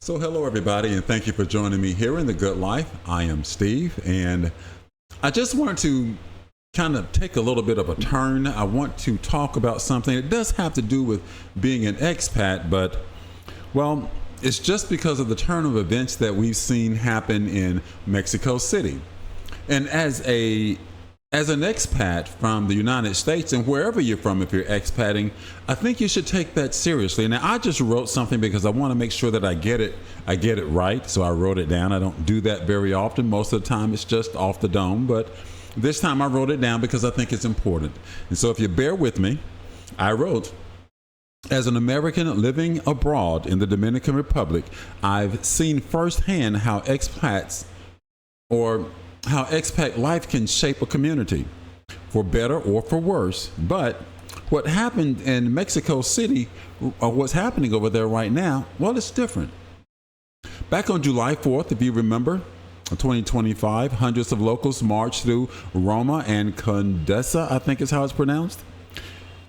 So, hello, everybody, and thank you for joining me here in The Good Life. I am Steve, and I just wanted to kind of take a little bit of a turn. I want to talk about something. It does have to do with being an expat, but, well, it's just because of the turn of events that we've seen happen in Mexico City. And as an expat from the United States, and wherever you're from, if you're expatting, I think you should take that seriously. Now, I just wrote something because I want to make sure that I get it right. So I wrote it down. I don't do that very often. Most of the time it's just off the dome, but this time I wrote it down because I think it's important. And so if you bear with me, I wrote, as an American living abroad in the Dominican Republic, I've seen firsthand how expat life can shape a community, for better or for worse. But what happened in Mexico City, or what's happening over there right now, well, it's different. Back on July 4th, if you remember, 2025, hundreds of locals marched through Roma and Condesa, I think is how it's pronounced,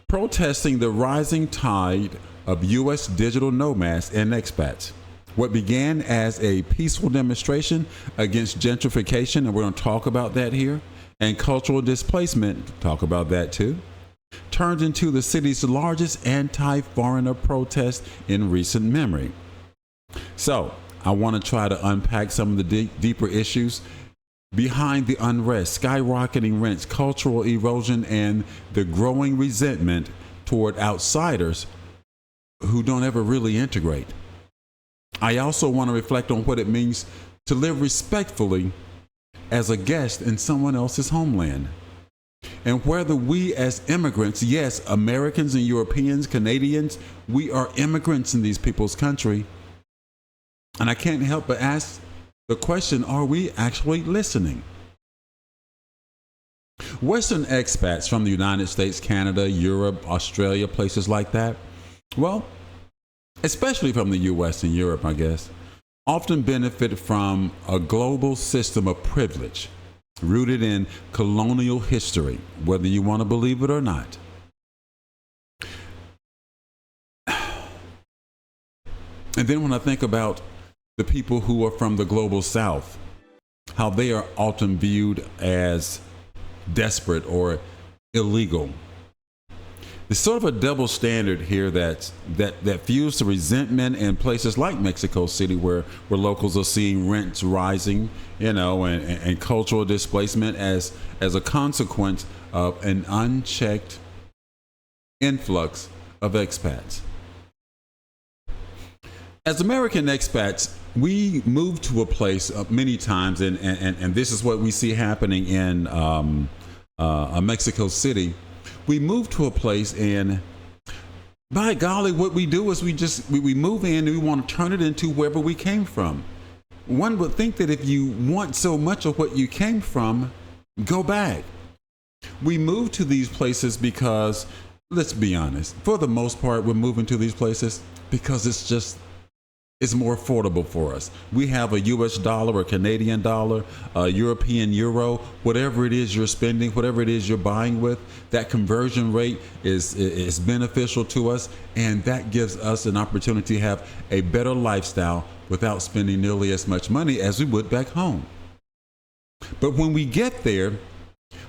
protesting the rising tide of U.S. digital nomads and expats. What began as a peaceful demonstration against gentrification, and we're going to talk about that here, and cultural displacement, talk about that too, turned into the city's largest anti-foreigner protest in recent memory. So, I want to try to unpack some of the deeper issues behind the unrest, skyrocketing rents, cultural erosion, and the growing resentment toward outsiders who don't ever really integrate. I also want to reflect on what it means to live respectfully as a guest in someone else's homeland. And whether we as immigrants, yes, Americans and Europeans, Canadians, we are immigrants in these people's country. And I can't help but ask the question, are we actually listening? Western expats from the United States, Canada, Europe, Australia, places like that, well, especially from the U.S. and Europe, I guess, often benefit from a global system of privilege rooted in colonial history, whether you want to believe it or not. And then when I think about the people who are from the global South, how they are often viewed as desperate or illegal. There's sort of a double standard here that fuels the resentment in places like Mexico City, where locals are seeing rents rising, and cultural displacement as a consequence of an unchecked influx of expats. As American expats, we move to a place many times, and this is what we see happening in Mexico City. We move to a place, and by golly, what we do is we move in and we want to turn it into wherever we came from. One would think that if you want so much of what you came from, go back. We move to these places because, let's be honest, for the most part, we're moving to these places because it's more affordable for us. We have a US dollar, a Canadian dollar, a European euro, whatever it is you're spending, whatever it is you're buying with, that conversion rate is beneficial to us, and that gives us an opportunity to have a better lifestyle without spending nearly as much money as we would back home. But when we get there,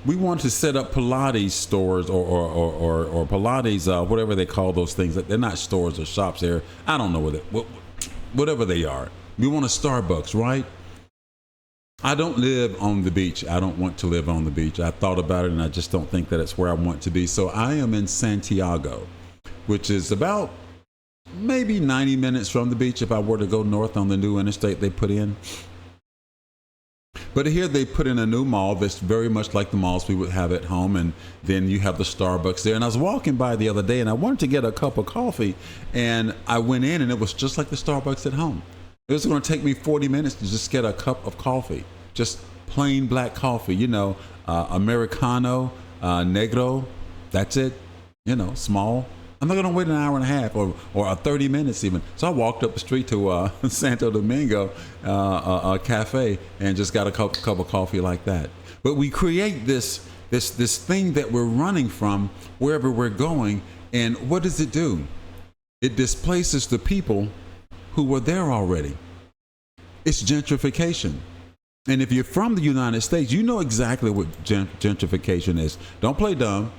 we want to set up Pilates stores or Pilates, whatever they call those things. They're not stores or shops there. I don't know whatever they are. We want a Starbucks, right? I don't live on the beach. I don't want to live on the beach. I thought about it and I just don't think that it's where I want to be. So I am in Santiago, which is about maybe 90 minutes from the beach if I were to go north on the new interstate they put in. But here they put in a new mall that's very much like the malls we would have at home, and then you have the Starbucks there. And I was walking by the other day and I wanted to get a cup of coffee, and I went in and it was just like the Starbucks at home. It was going to take me 40 minutes to just get a cup of coffee, just plain black coffee, Americano, negro, that's it, small. I'm not going to wait an hour and a half or 30 minutes even. So I walked up the street to Santo Domingo cafe and just got a cup of coffee like that. But we create this thing that we're running from wherever we're going, and what does it do? It displaces the people who were there already. It's gentrification. And if you're from the United States, you know exactly what gentrification is. Don't play dumb.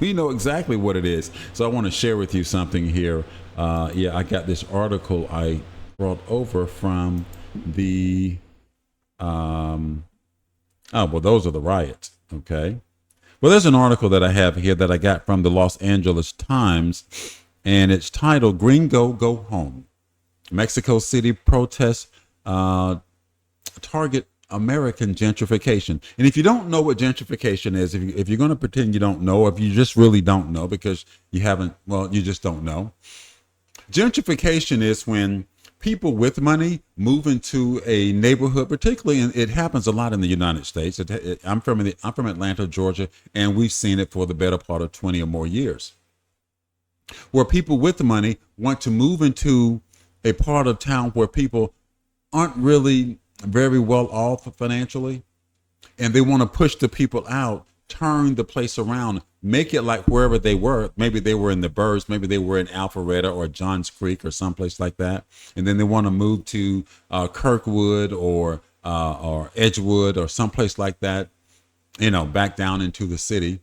We know exactly what it is. So I want to share with you something here. I got this article I brought over from the, those are the riots. Okay. Well, there's an article that I have here that I got from the Los Angeles Times, and it's titled Gringo Go Home. Mexico City protests target American gentrification. And if you don't know what gentrification is, if you're going to pretend you don't know, if you just really don't know because you haven't, well, you just don't know. Gentrification is when people with money move into a neighborhood, particularly, and it happens a lot in the United States. I'm from Atlanta, Georgia, and we've seen it for the better part of 20 or more years, where people with money want to move into a part of town where people aren't really very well off financially, and they want to push the people out, turn the place around, make it like wherever they were. Maybe they were in the Burbs, maybe they were in Alpharetta or Johns Creek or someplace like that, and then they want to move to Kirkwood or Edgewood or someplace like that, back down into the city.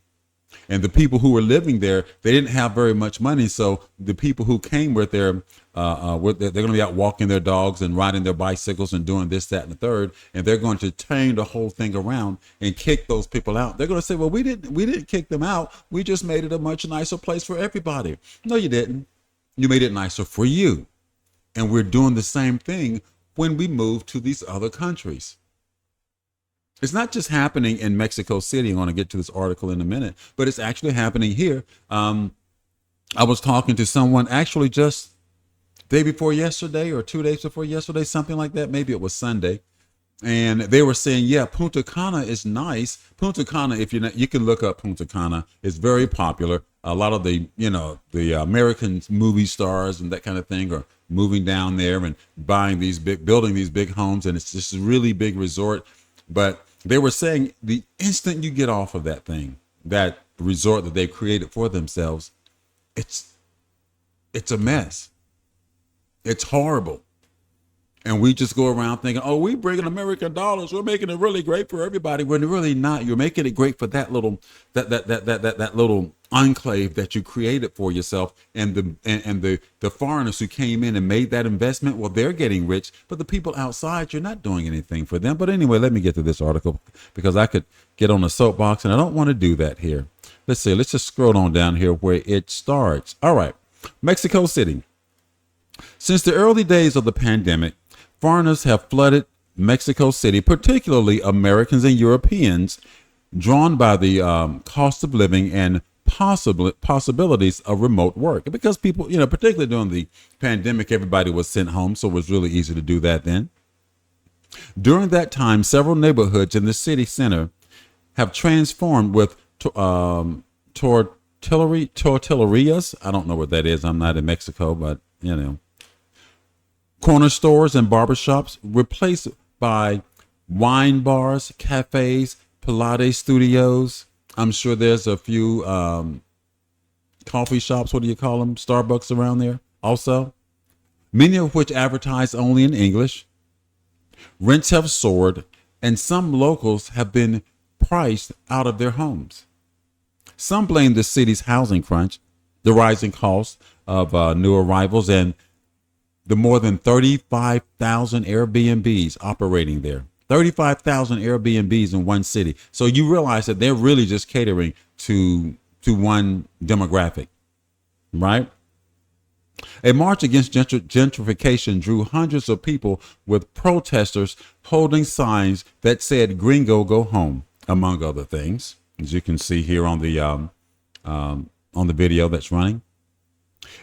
And the people who were living there, they didn't have very much money. So the people who came with they're going to be out walking their dogs and riding their bicycles and doing this, that, and the third. And they're going to turn the whole thing around and kick those people out. They're going to say, well, we didn't kick them out. We just made it a much nicer place for everybody. No, you didn't. You made it nicer for you. And we're doing the same thing when we move to these other countries. It's not just happening in Mexico City. I'm going to get to this article in a minute, but it's actually happening here. I was talking to someone actually just day before yesterday or 2 days before yesterday, something like that. Maybe it was Sunday. And they were saying, yeah, Punta Cana is nice. Punta Cana, if you can look up Punta Cana, it's very popular. A lot of the American movie stars and that kind of thing are moving down there and building these big homes. And it's just a really big resort. But they were saying the instant you get off of that thing, that resort that they've created for themselves, it's a mess. It's horrible. And we just go around thinking, oh, we bringing American dollars. We're making it really great for everybody. When you're really not. You're making it great for that little that little enclave that you created for yourself. And the foreigners who came in and made that investment, well, they're getting rich. But the people outside, you're not doing anything for them. But anyway, let me get to this article because I could get on a soapbox and I don't want to do that here. Let's see. Let's just scroll on down here where it starts. All right. Mexico City. Since the early days of the pandemic, foreigners have flooded Mexico City, particularly Americans and Europeans, drawn by the cost of living and possibilities of remote work. Because people, particularly during the pandemic, everybody was sent home, so it was really easy to do that then. During that time, several neighborhoods in the city center have transformed with tortillerias. I don't know what that is. I'm not in Mexico, but corner stores and barbershops replaced by wine bars, cafes, Pilates studios. I'm sure there's a few coffee shops, what do you call them? Starbucks around there also. Many of which advertise only in English. Rents have soared and some locals have been priced out of their homes. Some blame the city's housing crunch, the rising cost of new arrivals, and the more than 35,000 Airbnbs operating there. 35,000 Airbnbs in one city. So you realize that they're really just catering to one demographic, right? A march against gentrification drew hundreds of people, with protesters holding signs that said "Gringo Go Home," among other things, as you can see here on the video that's running.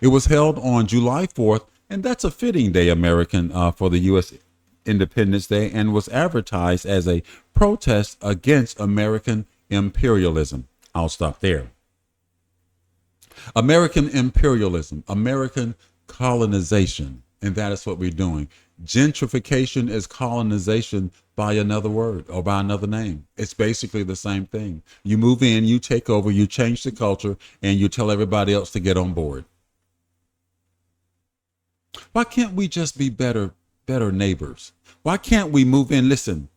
It was held on July 4th. And that's a fitting day, American, for the U.S. Independence Day, and was advertised as a protest against American imperialism. I'll stop there. American imperialism, American colonization, and that is what we're doing. Gentrification is colonization by another word or by another name. It's basically the same thing. You move in, you take over, you change the culture, and you tell everybody else to get on board. Why can't we just be better neighbors? Why can't we move in? Listen,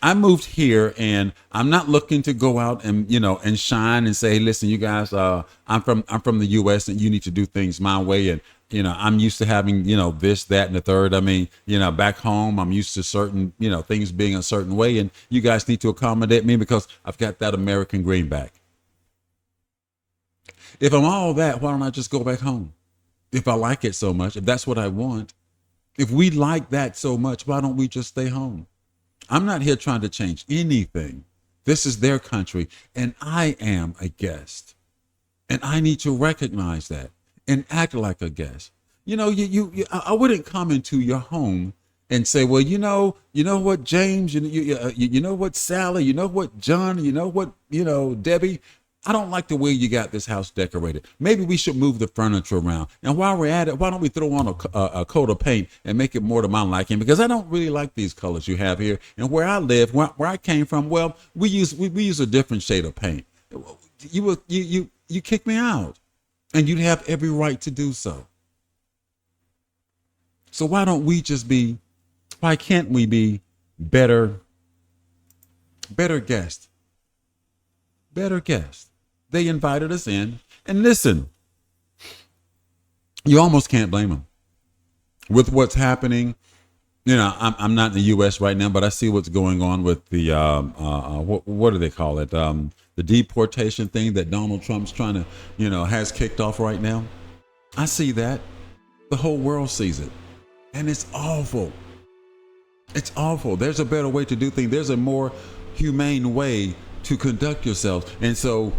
I moved here and I'm not looking to go out and, and shine and say, hey, listen, you guys, I'm from the US and you need to do things my way. And, I'm used to having, this, that, and the third. I mean, back home, I'm used to certain, things being a certain way. And you guys need to accommodate me because I've got that American greenback. If I'm all that, why don't I just go back home? If I like it so much, if that's what I want, if we like that so much, why don't we just stay home? I'm not here trying to change anything. This is their country, and I am a guest. And I need to recognize that and act like a guest. I wouldn't come into your home and say, well, you know what, James, you know what, Sally, you know what, John, you know what, Debbie. I don't like the way you got this house decorated. Maybe we should move the furniture around. And while we're at it, why don't we throw on a coat of paint and make it more to my liking? Because I don't really like these colors you have here. And where I live, where I came from, well, we use a different shade of paint. You kick me out, and you'd have every right to do so. So why can't we be better guests? Better guests. They invited us in, and listen, you almost can't blame them with what's happening. I'm not in the U.S. right now, but I see what's going on with the what do they call it? The deportation thing that Donald Trump's trying to, has kicked off right now. I see that. The whole world sees it, and it's awful. It's awful. There's a better way to do things. There's a more humane way to conduct yourselves. And so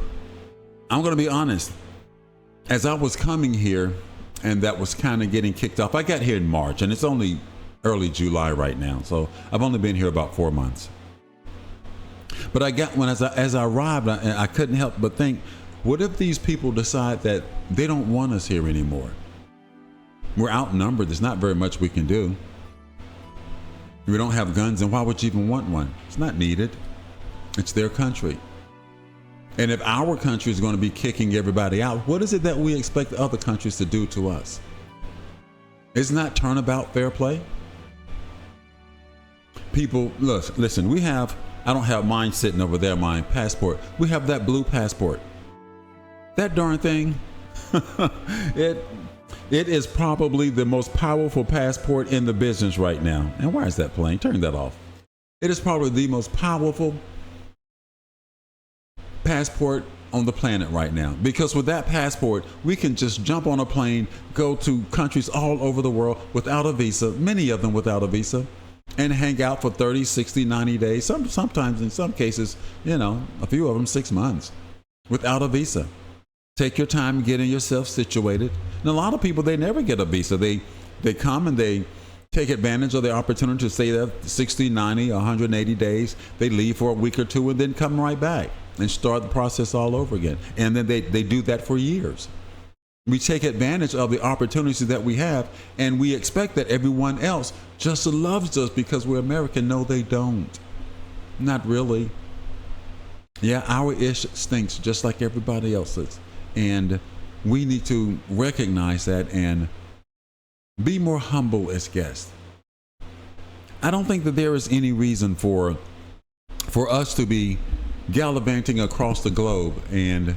I'm going to be honest. As I was coming here and that was kind of getting kicked off, I got here in March and it's only early July right now. So I've only been here about 4 months. But as I arrived, I couldn't help but think, what if these people decide that they don't want us here anymore? We're outnumbered. There's not very much we can do. We don't have guns, and why would you even want one? It's not needed. It's their country. And if our country is going to be kicking everybody out, what is it that we expect other countries to do to us? Isn't that turnabout fair play? People, look, listen, I don't have mine sitting over there, my passport. We have that blue passport. That darn thing, it is probably the most powerful passport in the business right now. And why is that playing? Turn that off. It is probably the most powerful passport on the planet right now, because with that passport we can just jump on a plane, go to countries all over the world without a visa, many of them without a visa, and hang out for 30, 60, 90 days, sometimes in some cases, a few of them 6 months without a visa. Take your time getting yourself situated. And a lot of people, they never get a visa. They come and they take advantage of the opportunity to stay there 60, 90, 180 days. They leave for a week or two and then come right back and start the process all over again. And then they do that for years. We take advantage of the opportunities that we have, and we expect that everyone else just loves us because we're American. No, they don't. Not really. Yeah, our ish stinks just like everybody else's. And we need to recognize that and be more humble as guests. I don't think that there is any reason for us to be gallivanting across the globe and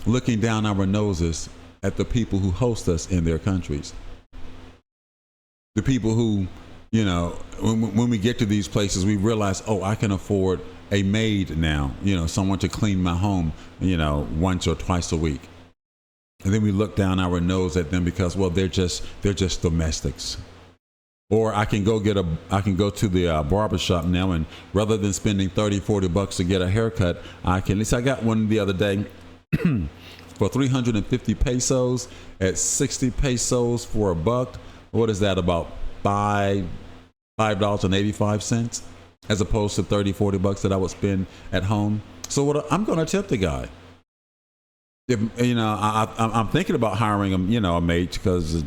looking down our noses at the people who host us in their countries. The people who, when we get to these places, we realize, oh, I can afford a maid now, someone to clean my home, once or twice a week. And then we look down our nose at them because, well, they're just domestics. Or I can go to the barbershop now, and rather than spending $30-$40 to get a haircut, at least I got one the other day for 350 pesos at 60 pesos for $1. What is that, about $5.85 as opposed to $30-$40 that I would spend at home? So I'm going to tip the guy. If, I'm thinking about hiring him, a maid because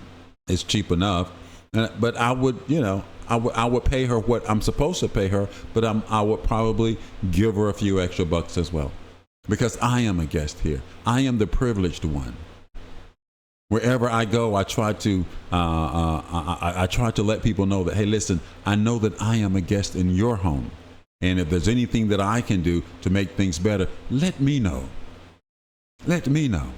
it's cheap enough. But I would, I would pay her what I'm supposed to pay her, but I would probably give her a few extra bucks as well, because I am a guest here. I am the privileged one. Wherever I go, I try to let people know that, hey, listen, I know that I am a guest in your home. And if there's anything that I can do to make things better, let me know. Let me know.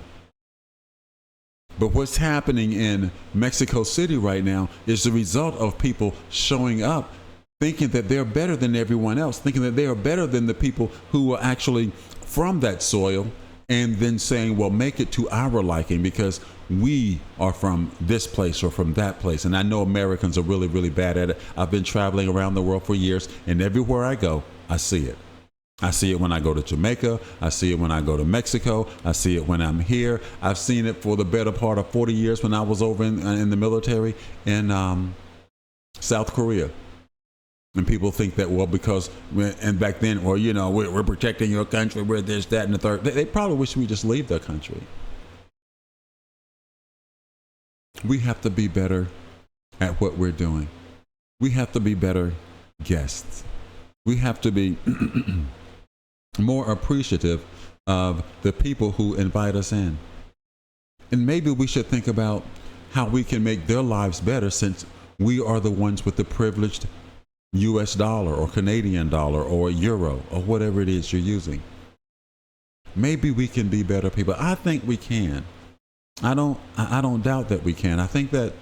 But what's happening in Mexico City right now is the result of people showing up thinking that they're better than everyone else, thinking that they are better than the people who are actually from that soil, and then saying, well, make it to our liking because we are from this place or from that place. And I know Americans are really, really bad at it. I've been traveling around the world for years, and everywhere I go, I see it. I see it when I go to Jamaica. I see it when I go to Mexico. I see it when I'm here. I've seen it for the better part of 40 years when I was over in the military in South Korea. And people think that, well, because, and back then, well, you know, we're protecting your country, we're this, that, and the third. They probably wish we just leave their country. We have to be better at what we're doing. We have to be better guests. We have to be more appreciative of the people who invite us in. And maybe we should think about how we can make their lives better, since we are the ones with the privileged US dollar or Canadian dollar or euro or whatever it is you're using. Maybe we can be better people. I think we can. I don't doubt that we can. I think that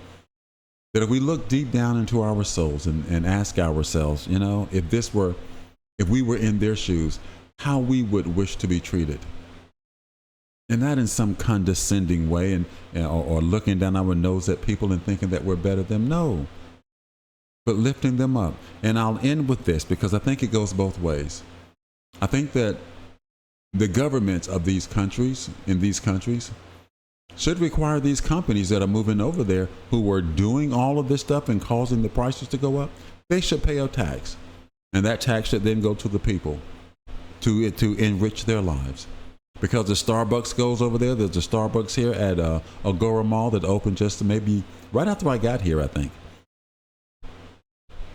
if we look deep down into our souls and ask ourselves, you know, if we were in their shoes, how we would wish to be treated. And not in some condescending way or looking down our nose at people and thinking that we're better than them. No. But lifting them up. And I'll end with this because I think it goes both ways. I think that the governments of these countries, should require these companies that are moving over there who are doing all of this stuff and causing the prices to go up, they should pay a tax. And that tax should then go to the people to enrich their lives. Because the Starbucks goes over there, there's a Starbucks here at Agora Mall that opened just maybe right after I got here, I think.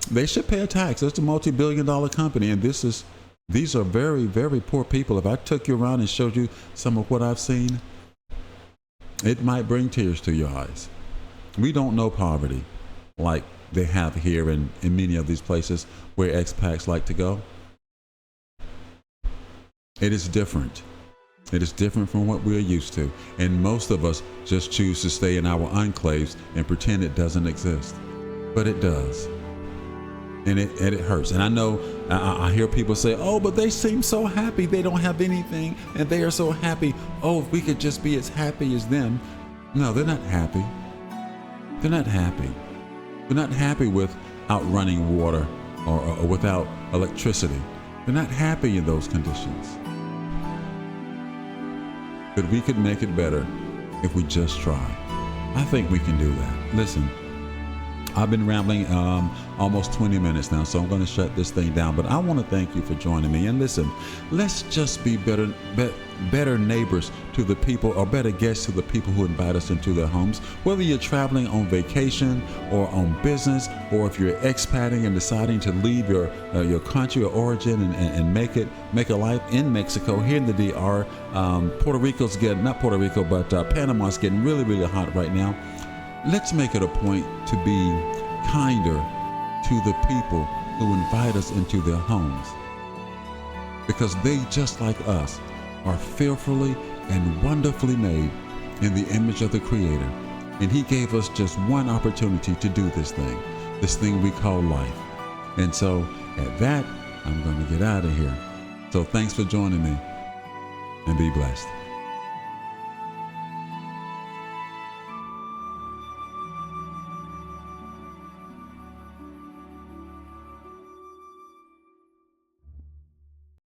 They should pay a tax. It's a multi-billion-dollar company, and these are very, very poor people. If I took you around and showed you some of what I've seen, it might bring tears to your eyes. We don't know poverty like they have here in many of these places where expats like to go. It is different. It is different from what we're used to, and most of us just choose to stay in our enclaves and pretend it doesn't exist, but it does. And it hurts. And I know I hear people say, oh, but they seem so happy. They don't have anything and they are so happy. Oh, if we could just be as happy as them. No, they're not happy. They're not happy. They're not happy without running water or without electricity. They're not happy in those conditions. But we could make it better if we just try. I think we can do that. Listen. I've been rambling almost 20 minutes now, so I'm going to shut this thing down. But I want to thank you for joining me. And listen, let's just be better neighbors to the people, or better guests to the people who invite us into their homes. Whether you're traveling on vacation or on business, or if you're expating and deciding to leave your country of origin and make a life in Mexico, here in the DR. Panama's getting really, really hot right now. Let's make it a point to be kinder to the people who invite us into their homes, because they, just like us, are fearfully and wonderfully made in the image of the Creator. And He gave us just one opportunity to do this thing we call life. And so at that, I'm going to get out of here. So thanks for joining me, and be blessed.